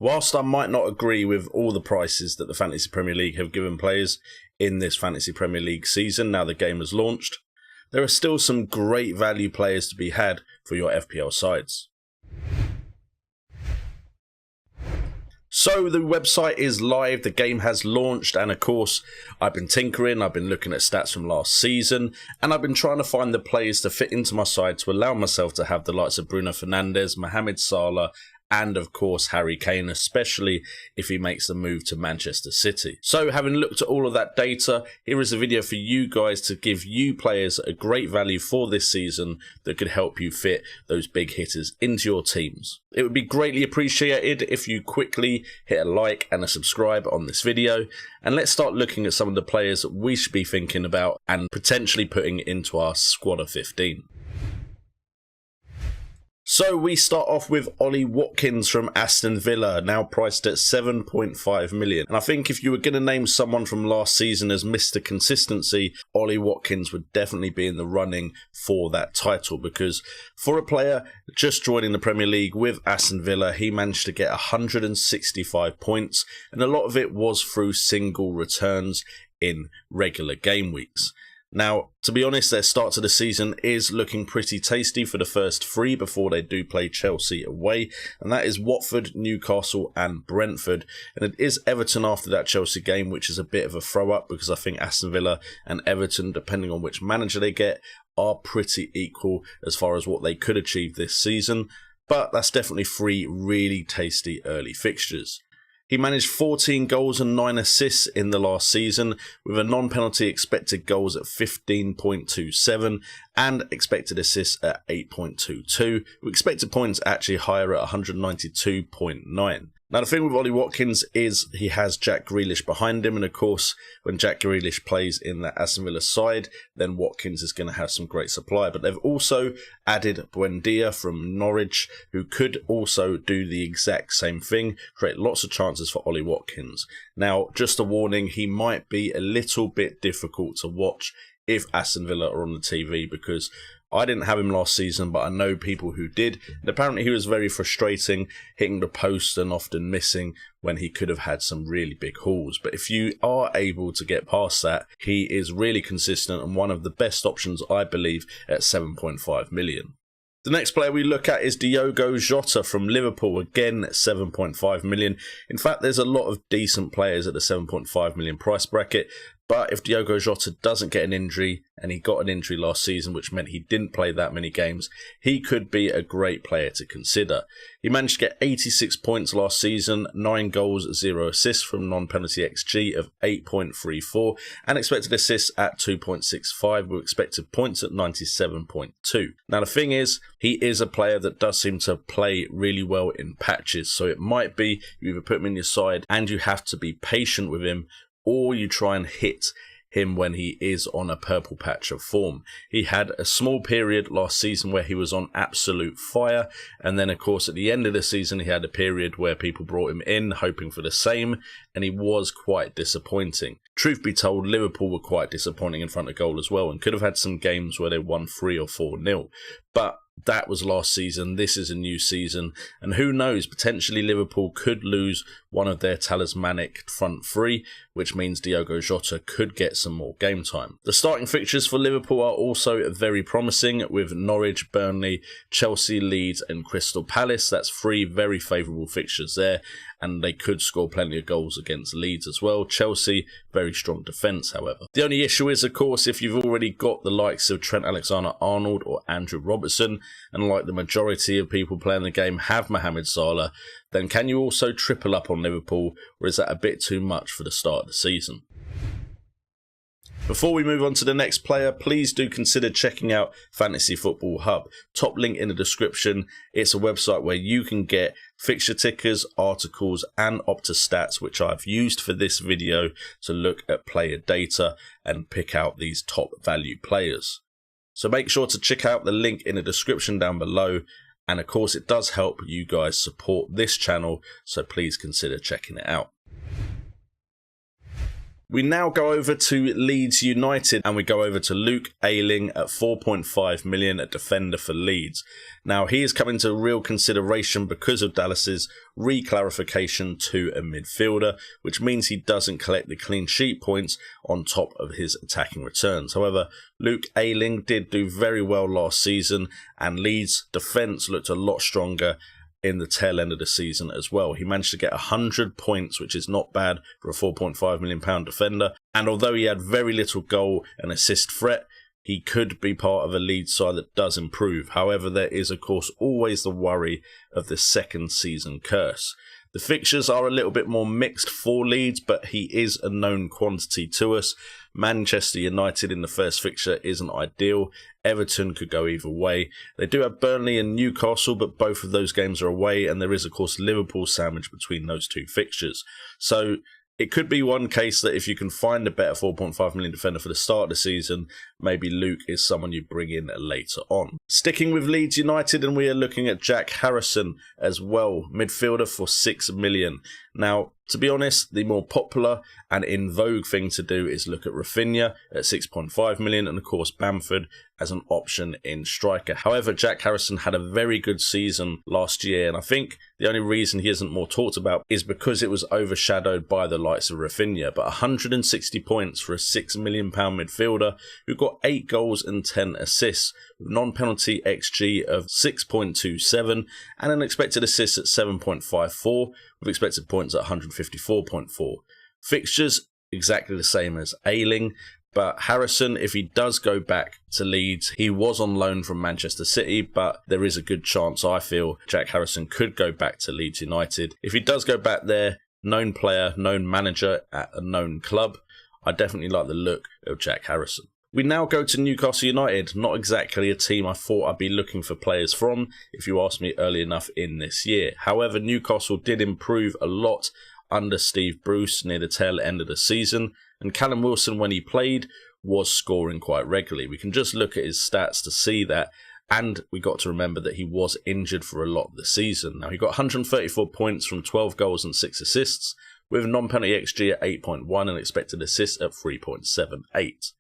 Whilst I might not agree with all the prices that the Fantasy Premier League have given players in this Fantasy Premier League season now the game has launched, there are still some great value players to be had for your FPL sides. So the website is live, the game has launched, and of course I've been tinkering, I've been looking at stats from last season, and I've been trying to find the players to fit into my side to allow myself to have the likes of Bruno Fernandes, Mohamed Salah, and of course Harry Kane, especially if he makes the move to Manchester City. So having looked at all of that data, here is a video for you guys to give you players a great value for this season that could help you fit those big hitters into your teams. It would be greatly appreciated if you quickly hit a like and a subscribe on this video, and let's start looking at some of the players that we should be thinking about and potentially putting into our squad of 15. So we start off with Ollie Watkins from Aston Villa, now priced at 7.5 million. And I think if you were going to name someone from last season as Mr. Consistency, Ollie Watkins would definitely be in the running for that title, because for a player just joining the Premier League with Aston Villa, he managed to get 165 points, and a lot of it was through single returns in regular game weeks. Now, to be honest, their start to the season is looking pretty tasty for the first three before they do play Chelsea away, and that is Watford, Newcastle and Brentford, and it is Everton after that Chelsea game, which is a bit of a throw up because I think Aston Villa and Everton, depending on which manager they get, are pretty equal as far as what they could achieve this season, but that's definitely three really tasty early fixtures. He managed 14 goals and 9 assists in the last season, with a non-penalty expected goals at 15.27 and expected assists at 8.22, with expected points actually higher at 192.9. Now, the thing with Ollie Watkins is he has Jack Grealish behind him, and of course, when Jack Grealish plays in that Aston Villa side, then Watkins is going to have some great supply. But they've also added Buendia from Norwich, who could also do the exact same thing, create lots of chances for Ollie Watkins. Now, just a warning, he might be a little bit difficult to watch if Aston Villa are on the TV, because I didn't have him last season, but I know people who did, and apparently he was very frustrating, hitting the post and often missing when he could have had some really big hauls. But if you are able to get past that, he is really consistent and one of the best options, I believe, at 7.5 million. The next player we look at is DIOGO JOTA from Liverpool, again 7.5 million. In fact, there's a lot of decent players at the 7.5 million price bracket, but if DIOGO JOTA doesn't get an injury, and he got an injury last season, which meant he didn't play that many games, he could be a great player to consider. He managed to get 86 points last season, 9 goals, 0 assists from non-penalty XG of 8.34, and expected assists at 2.65, with expected points at 97.2. Now the thing is, he is a player that does seem to play really well in patches, so it might be you either put him in your side and you have to be patient with him, or you try and hit him when he is on a purple patch of form. He had a small period last season where he was on absolute fire, and then of course at the end of the season he had a period where people brought him in hoping for the same, and he was quite disappointing. Truth be told, Liverpool were quite disappointing in front of goal as well, and could have had some games where they won 3 or 4-0, but that was last season. This is a new season, and who knows, potentially Liverpool could lose one of their talismanic front three, which means DIOGO JOTA could get some more game time. The starting fixtures for Liverpool are also very promising, with Norwich, Burnley, Chelsea, Leeds and Crystal Palace. That's 3 very favourable fixtures there, and they could score plenty of goals against Leeds as well. Chelsea, very strong defence, however. The only issue is, of course, if you've already got the likes of Trent Alexander-Arnold or Andrew Robertson, and like the majority of people playing the game have Mohamed Salah, then can you also triple up on Liverpool, or is that a bit too much for the start of the season? Before we move on to the next player, please do consider checking out Fantasy Football Hub. Top link in the description. It's a website where you can get fixture tickers, articles and Opta stats, which I've used for this video to look at player data and pick out these top value players. So make sure to check out the link in the description down below. And of course, it does help you guys support this channel, so please consider checking it out. We now go over to Leeds United and we go over to Luke AYLING at 4.5 million, a defender for Leeds. Now he is coming to real consideration because of Dallas's reclarification to a midfielder, which means he doesn't collect the clean sheet points on top of his attacking returns. However, Luke AYLING did do very well last season and Leeds' defence looked a lot stronger in the tail end of the season as well. He managed to get 100 points, which is not bad for a £4.5 million defender. And although he had very little goal and assist threat, he could be part of a Leeds side that does improve. However, there is, of course, always the worry of the second season curse. The fixtures are a little bit more mixed for Leeds, but he is a known quantity to us. Manchester United in the first fixture isn't ideal. Everton could go either way. They do have Burnley and Newcastle, but both of those games are away, and there is, of course, Liverpool sandwiched between those two fixtures. So it could be one case that if you can find a better 4.5 million defender for the start of the season, maybe Luke is someone you bring in later on. Sticking with Leeds United, and we are looking at Jack Harrison as well, midfielder for 6 million. Now, to be honest, the more popular and in vogue thing to do is look at Rafinha at 6.5 million and of course Bamford as an option in striker. However, Jack Harrison had a very good season last year, and I think the only reason he isn't more talked about is because it was overshadowed by the likes of Rafinha. But 160 points for a £6 million midfielder who got 8 goals and 10 assists with non-penalty XG of 6.27 and an expected assist at 7.54 with expected points at 154.4. Fixtures exactly the same as AYLING, but Harrison, if he does go back to Leeds, he was on loan from Manchester City, but there is a good chance, I feel, Jack Harrison could go back to Leeds United. If he does go back there, known player, known manager at a known club, I definitely like the look of Jack Harrison. We now go to Newcastle United, not exactly a team I thought I'd be looking for players from if you asked me early enough in this year. However, Newcastle did improve a lot under Steve Bruce near the tail end of the season, and Callum Wilson, when he played, was scoring quite regularly. We can just look at his stats to see that, and we got to remember that he was injured for a lot of the season. Now, he got 134 points from 12 goals and 6 assists, with non-penalty XG at 8.1 and expected assists at 3.78.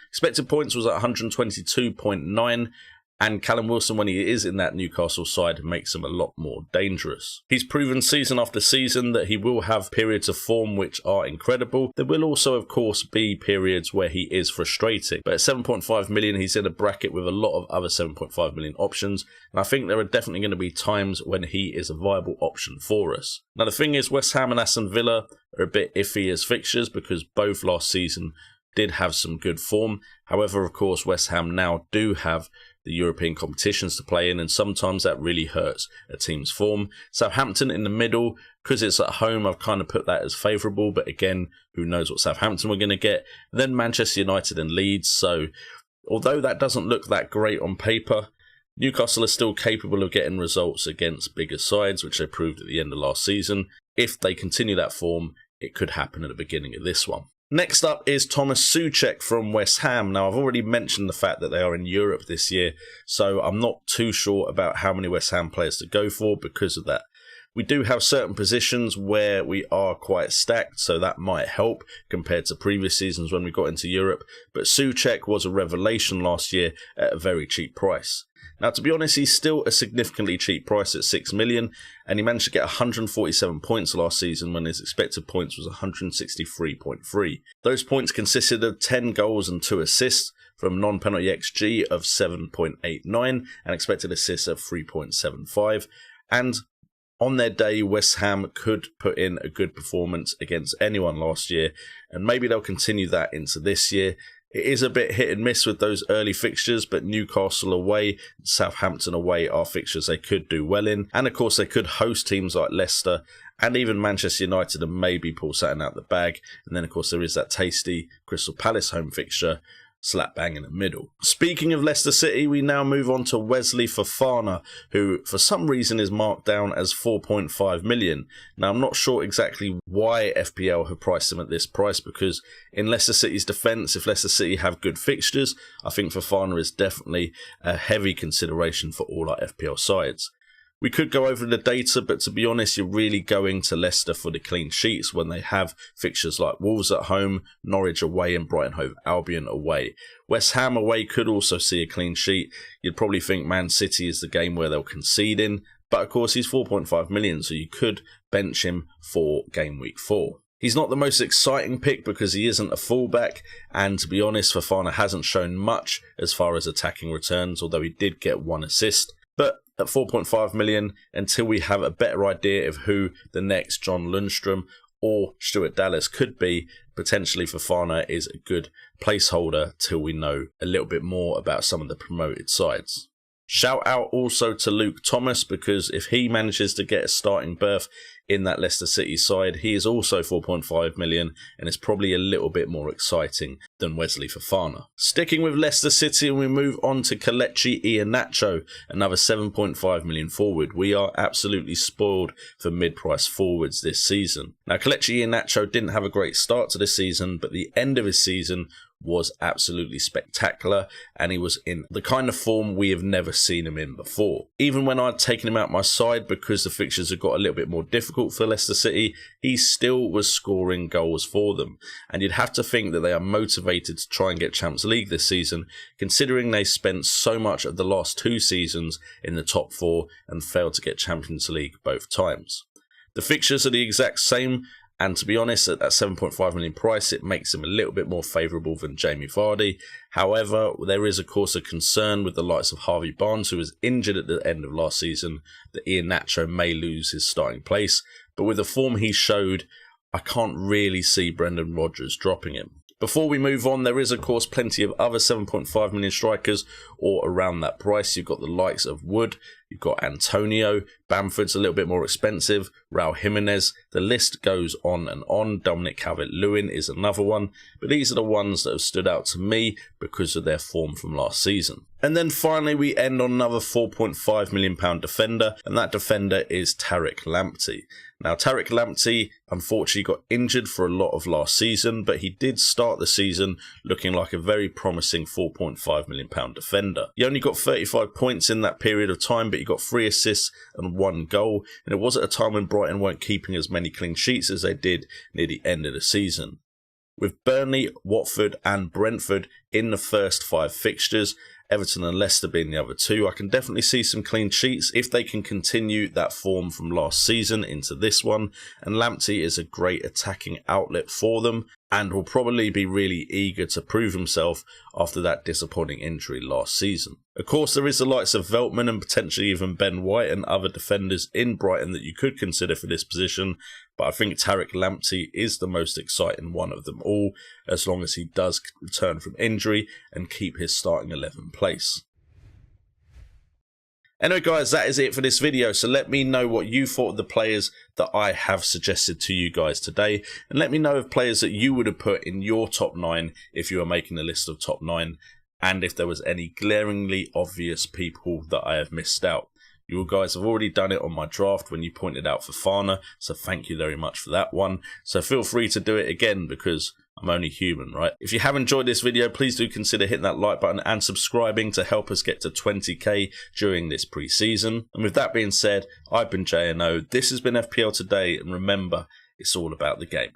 Expected points was at 122.9, and Callum Wilson, when he is in that Newcastle side, makes him a lot more dangerous. He's proven season after season that he will have periods of form which are incredible. There will also, of course, be periods where he is frustrating. But at 7.5 million, he's in a bracket with a lot of other 7.5 million options, and I think there are definitely going to be times when he is a viable option for us. Now, the thing is, West Ham and Aston Villa are a bit iffy as fixtures because both last season did have some good form. However, of course, West Ham now do have the European competitions to play in, and sometimes that really hurts a team's form. Southampton in the middle, because it's at home, I've kind of put that as favourable, but again, who knows what Southampton we're going to get. Then Manchester United and Leeds, so although that doesn't look that great on paper, Newcastle are still capable of getting results against bigger sides, which they proved at the end of last season. If they continue that form, it could happen at the beginning of this one. Next up is TOMAS SOUCEK from West Ham. Now, I've already mentioned the fact that they are in Europe this year, so I'm not too sure about how many West Ham players to go for because of that. We do have certain positions where we are quite stacked, so that might help compared to previous seasons when we got into Europe. But SOUCEK was a revelation last year at a very cheap price. Now, to be honest, he's still a significantly cheap price at 6 million, and he managed to get 147 points last season when his expected points was 163.3. Those points consisted of 10 goals and 2 assists from non-penalty XG of 7.89 and expected assists of 3.75. And on their day, West Ham could put in a good performance against anyone last year, and maybe they'll continue that into this year. It is a bit hit and miss with those early fixtures, but Newcastle away, Southampton away are fixtures they could do well in. And of course, they could host teams like Leicester and even Manchester United and maybe pull something out the bag. And then, of course, there is that tasty Crystal Palace home fixture, slap bang in the middle. Speaking of Leicester City, we now move on to WESLEY FOFANA, who for some reason is marked down as 4.5 million. Now, I'm not sure exactly why FPL have priced him at this price, because in Leicester City's defence, if Leicester City have good fixtures, I think FOFANA is definitely a heavy consideration for all our FPL sides. We could go over the data, but to be honest, you're really going to Leicester for the clean sheets when they have fixtures like Wolves at home, Norwich away and Brighton Hove Albion away. West Ham away could also see a clean sheet. You'd probably think Man City is the game where they'll concede in, but of course he's 4.5 million, so you could bench him for game week 4. He's not the most exciting pick because he isn't a fullback, and to be honest, FOFANA hasn't shown much as far as attacking returns, although he did get 1 assist. But at 4.5 million, until we have a better idea of who the next John Lundstrom or Stuart Dallas could be, potentially FOFANA is a good placeholder till we know a little bit more about some of the promoted sides. Shout out also to Luke Thomas, because if he manages to get a starting berth in that Leicester City side, he is also 4.5 million and is probably a little bit more exciting than Wesley Fofana. Sticking with Leicester City, and we move on to KELECHI IHEANACHO, another 7.5 million forward. We are absolutely spoiled for mid-price forwards this season. Now, KELECHI IHEANACHO didn't have a great start to this season, but the end of his season was absolutely spectacular, and he was in the kind of form we have never seen him in before. Even when I'd taken him out my side because the fixtures had got a little bit more difficult for Leicester City, he still was scoring goals for them. And you'd have to think that they are motivated to try and get Champions League this season, considering they spent so much of the last 2 seasons in the top 4 and failed to get Champions League both times. The fixtures are the exact same, and to be honest, at that 7.5 million price, it makes him a little bit more favourable than Jamie Vardy. However, there is of course a concern with the likes of Harvey Barnes, who was injured at the end of last season, that IHEANACHO may lose his starting place. But with the form he showed, I can't really see Brendan Rodgers dropping him. Before we move on, there is of course plenty of other 7.5 million strikers or around that price. You've got the likes of Wood, you've got Antonio, Bamford's a little bit more expensive, Raul Jimenez, the list goes on and on. Dominic Calvert-Lewin is another one, but these are the ones that have stood out to me because of their form from last season. And then finally we end on another £4.5 million defender, and that defender is TARIQ LAMPTEY. Now, TARIQ LAMPTEY unfortunately got injured for a lot of last season, but he did start the season looking like a very promising £4.5 million defender. He only got 35 points in that period of time, but he got 3 assists and 1 goal, and it was at a time when Brighton weren't keeping as many clean sheets as they did near the end of the season. With Burnley, Watford and Brentford in the first 5 fixtures, Everton and Leicester being the other 2, I can definitely see some clean sheets if they can continue that form from last season into this one, and Lamptey is a great attacking outlet for them and will probably be really eager to prove himself after that disappointing injury last season. Of course, there is the likes of Veltman and potentially even Ben White and other defenders in Brighton that you could consider for this position, but I think TARIQ LAMPTEY is the most exciting one of them all, as long as he does return from injury and keep his starting 11 place. Anyway guys, that is it for this video, so let me know what you thought of the players that I have suggested to you guys today, and let me know of players that you would have put in your top 9 if you were making a list of top 9, and if there was any glaringly obvious people that I have missed out. You guys have already done it on my draft when you pointed out FOFANA, so thank you very much for that one. So feel free to do it again because I'm only human, right? If you have enjoyed this video, please do consider hitting that like button and subscribing to help us get to 20k during this pre-season. And with that being said, I've been JNO, this has been FPL Today, and remember, it's all about the game.